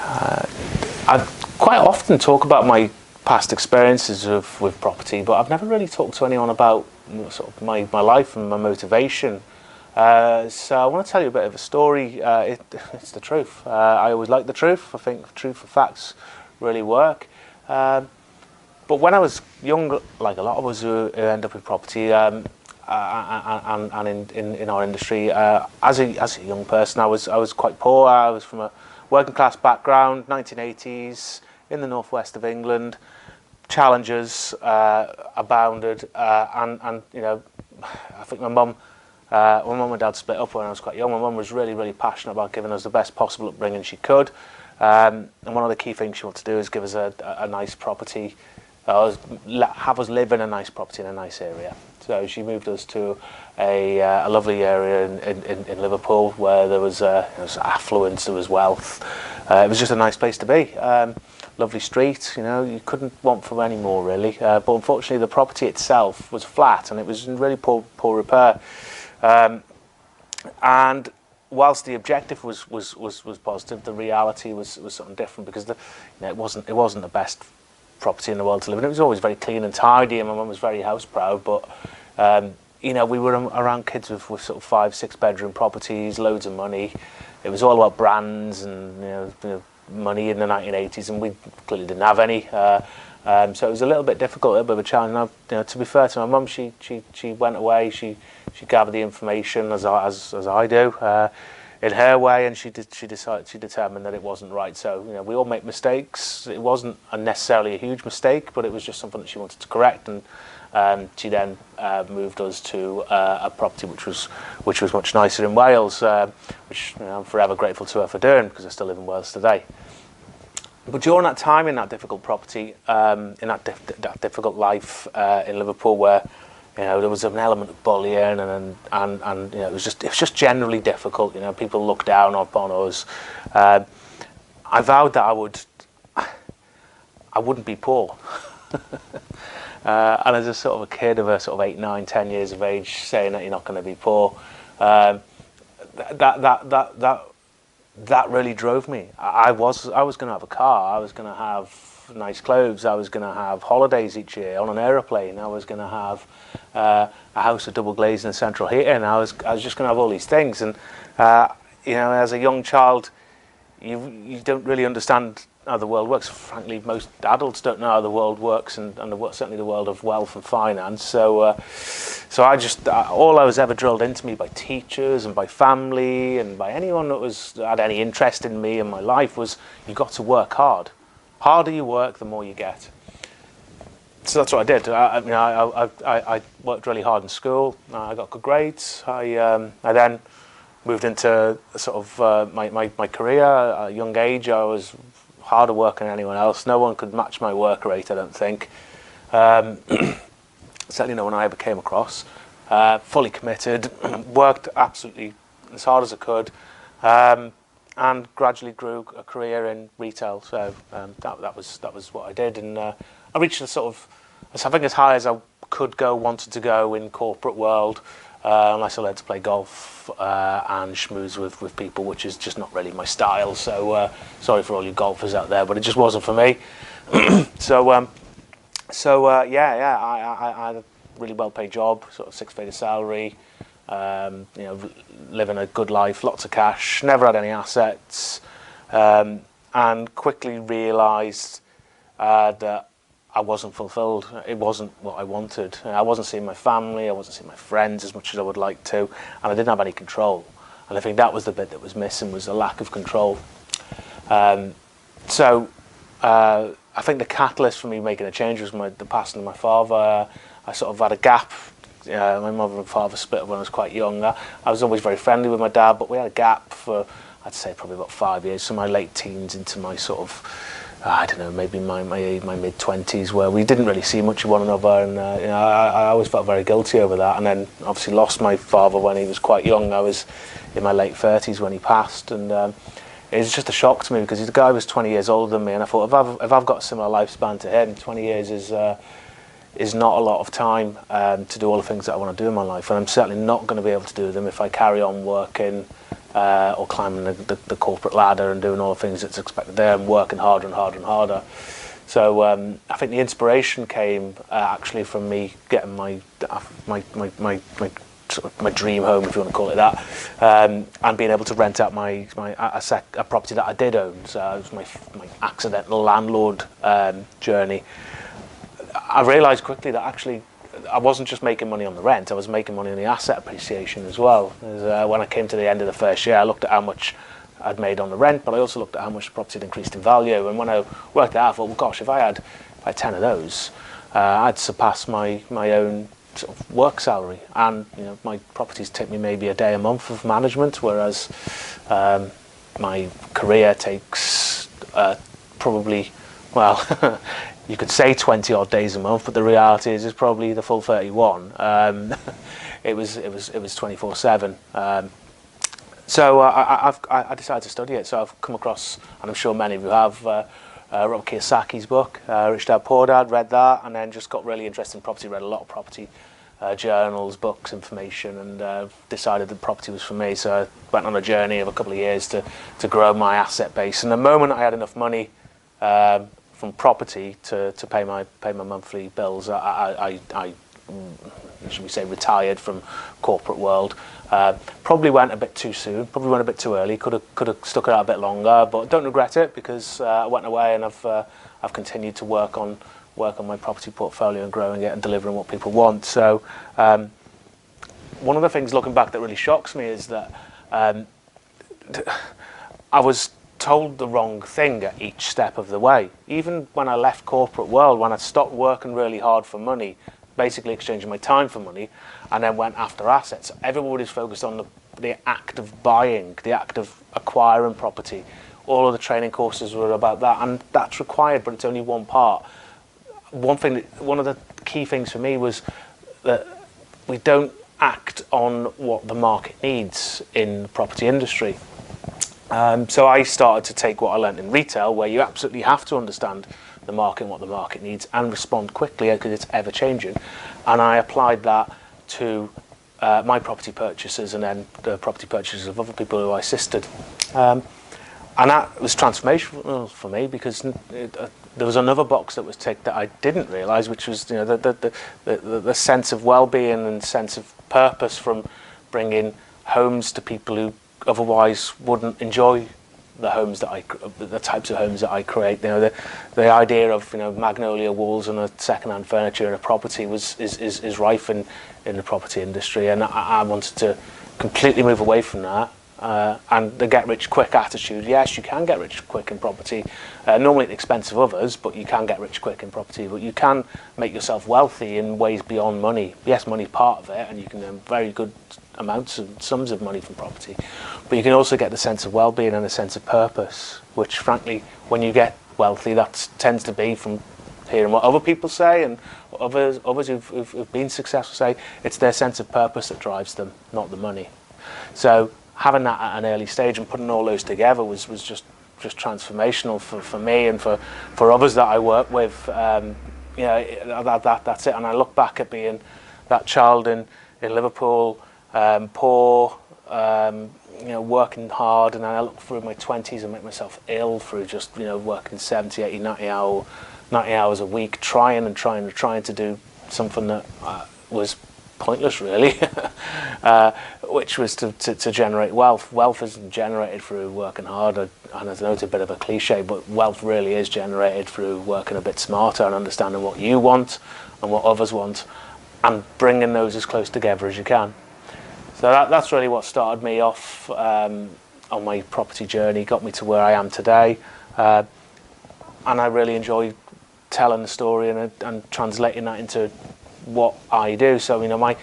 I quite often talk about my past experiences with property, but I've never really talked to anyone about sort of my life and my motivation. So I want to tell you a bit of a story. It's the truth. I always like the truth. I think truth and facts really work. But when I was young, like a lot of us who end up in property and in our industry, as a young person, I was quite poor. I was from a working class background, 1980s, in the northwest of England. Challenges abounded, and you know, I think my mum and dad split up when I was quite young. My mum was really passionate about giving us the best possible upbringing she could, and one of the key things she wanted to do is give us a nice property, have us live in a nice property in a nice area. So she moved us to a lovely area in Liverpool where there was affluence, there was wealth. It was just a nice place to be. Lovely street, you know, you couldn't want for any more really. But unfortunately, the property itself was flat and it was in really poor repair. And whilst the objective was positive, the reality was something different, because it wasn't the best property in the world to live in. It was always very clean and tidy, and my mum was very house proud. But you know, we were around kids with sort of 5-6 bedroom properties, loads of money. It was all about brands and you know money in the 1980s, and we clearly didn't have any. So it was a little bit difficult, a little bit of a challenge. And you know, to be fair to my mum, she went away. She gathered the information as I do in her way, and she determined that it wasn't right. So you know, we all make mistakes. It wasn't necessarily a huge mistake, but it was just something that she wanted to correct. And she then moved us to a property which was much nicer in Wales, which you know, I'm forever grateful to her for doing, because I still live in Wales today. But during that time in that difficult property, in that difficult life in Liverpool, where you know there was an element of bullying and you know it was just generally difficult. You know, people looked down upon us. I vowed that I wouldn't be poor. And as a sort of a kid of a sort of 8, 9, 10 years of age, saying that you're not going to be poor, that really drove me. I was going to have a car. I was going to have nice clothes. I was going to have holidays each year on an aeroplane. I was going to have a house with double glazing and central heating. I was just going to have all these things. And you know, as a young child, you don't really understand how the world works. Frankly, most adults don't know how the world works, and certainly the world of wealth and finance. So I just all I was ever drilled into me by teachers and by family and by anyone that had any interest in me and my life was, you've got to work hard. Harder you work, the more you get. So that's what I did. I worked really hard in school. I got good grades. I then moved into sort of my career at a young age. I was harder work than anyone else. No one could match my work rate, I don't think. Certainly no one I ever came across. Fully committed, worked absolutely as hard as I could, and gradually grew a career in retail. So that was what I did, and I reached a sort of, I think, as high as I wanted to go in corporate world. Unless I learned to play golf and schmooze with people, which is just not really my style. So sorry for all you golfers out there, but it just wasn't for me. So I had a really well-paid job, sort of 6-figure salary. You know, living a good life, lots of cash, never had any assets, and quickly realised that I wasn't fulfilled. It wasn't what I wanted. I wasn't seeing my family, I wasn't seeing my friends as much as I would like to, and I didn't have any control. And I think that was the bit that was missing, was a lack of control. So I think the catalyst for me making a change was the passing of my father. I sort of had a gap. My mother and father split up when I was quite young. I was always very friendly with my dad, but we had a gap for, I'd say, probably about 5 years, so my late teens into my sort of, I don't know, maybe my mid-20s, where we didn't really see much of one another, and you know, I always felt very guilty over that. And then obviously lost my father when he was quite young. I was in my late 30s when he passed, and it was just a shock to me, because the guy was 20 years older than me, and I thought, if I've got a similar lifespan to him, 20 years is not a lot of time to do all the things that I want to do in my life, and I'm certainly not going to be able to do them if I carry on working or climbing the corporate ladder and doing all the things that's expected there, and working harder and harder and harder. So I think the inspiration came actually from me getting my dream home, if you want to call it that, and being able to rent out a property that I did own. So it was my accidental landlord journey. I realised quickly that actually I wasn't just making money on the rent, I was making money on the asset appreciation as well. When I came to the end of the first year, I looked at how much I'd made on the rent, but I also looked at how much the property had increased in value. And when I worked it out, I thought, well, gosh, if I had 10 of those, I'd surpass my own sort of work salary. And my properties take me maybe a day a month of management, whereas my career takes probably, well, you could say 20 odd days a month, but the reality is it's probably the full 31. It was 24/7. So I decided to study it. So I've come across, and I'm sure many of you have, Robert Kiyosaki's book, Rich Dad Poor Dad, read that, and then just got really interested in property, read a lot of property journals, books, information, and decided that property was for me. So I went on a journey of a couple of years to grow my asset base. And the moment I had enough money from property to pay my monthly bills, I should we say, retired from corporate world. Probably went a bit too soon, probably went a bit too early. Could have stuck it out a bit longer, but don't regret it, because I went away and I've continued to work on my property portfolio and growing it and delivering what people want. So one of the things looking back that really shocks me is that I was told the wrong thing at each step of the way. Even when I left corporate world, when I stopped working really hard for money, basically exchanging my time for money, and then went after assets, everybody's focused on the act of buying, the act of acquiring property. All of the training courses were about that, and that's required, but it's only one part. One of the key things for me was that we don't act on what the market needs in the property industry. So I started to take what I learned in retail, where you absolutely have to understand the market and what the market needs and respond quickly, because it's ever changing. And I applied that to my property purchases and then the property purchases of other people who I assisted. And that was transformational for me, because there was another box that was ticked that I didn't realise, which was the sense of well-being and sense of purpose from bringing homes to people who otherwise wouldn't enjoy the types of homes that I create. The idea of magnolia walls and a second-hand furniture in a property is rife in the property industry, and I wanted to completely move away from that. And the get-rich-quick attitude. Yes, you can get rich quick in property, normally at the expense of others, but you can get rich quick in property. But you can make yourself wealthy in ways beyond money. Yes, money's part of it, and you can earn very good amounts and sums of money from property. But you can also get the sense of well-being and a sense of purpose, which, frankly, when you get wealthy, that tends to be from hearing what other people say and what others who've been successful say. It's their sense of purpose that drives them, not the money. So having that at an early stage and putting all those together was just transformational for me and for others that I work with. That's it. And I look back at being that child in Liverpool, poor, working hard, and then I look through my 20s and make myself ill through just working 70, 80, 90 hours a week, trying to do something that was pointless, really. Which was to generate wealth. Wealth isn't generated through working harder, and I know it's a bit of a cliche, but wealth really is generated through working a bit smarter and understanding what you want and what others want, and bringing those as close together as you can. So that's really what started me off on my property journey, got me to where I am today, and I really enjoy telling the story and translating that into what I do. So my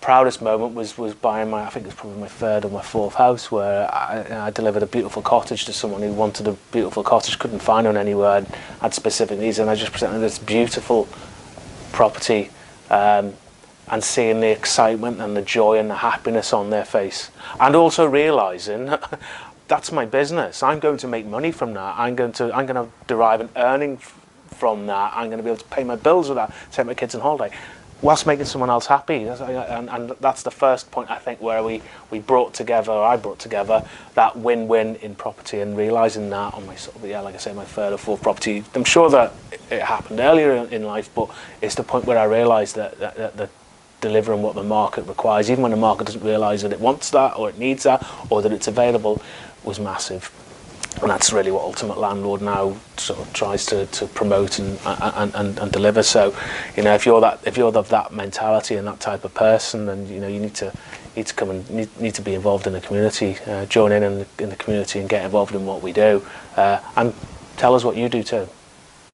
proudest moment was buying I think it was probably my third or my fourth house, where I delivered a beautiful cottage to someone who wanted a beautiful cottage, couldn't find one anywhere, and had specific needs, and I just presented this beautiful property, and seeing the excitement and the joy and the happiness on their face, and also realizing that's my business. I'm going to make money from that. I'm going to derive an earning from that. I'm going to be able to pay my bills with that, take my kids on holiday. whilst making someone else happy. And that's the first point, I think, where we brought together, or I brought together, that win-win in property, and realising that on my sort of, like I say, my third or fourth property. I'm sure that it happened earlier in life, but it's the point where I realised that delivering what the market requires, even when the market doesn't realise that it wants that, or it needs that, or that it's available, was massive. And that's really what Ultimate Landlord now sort of tries to promote and deliver. So, you know, if you're of that mentality and that type of person, then you know you need to come and need to be involved in the community, join in the community and get involved in what we do, and tell us what you do too.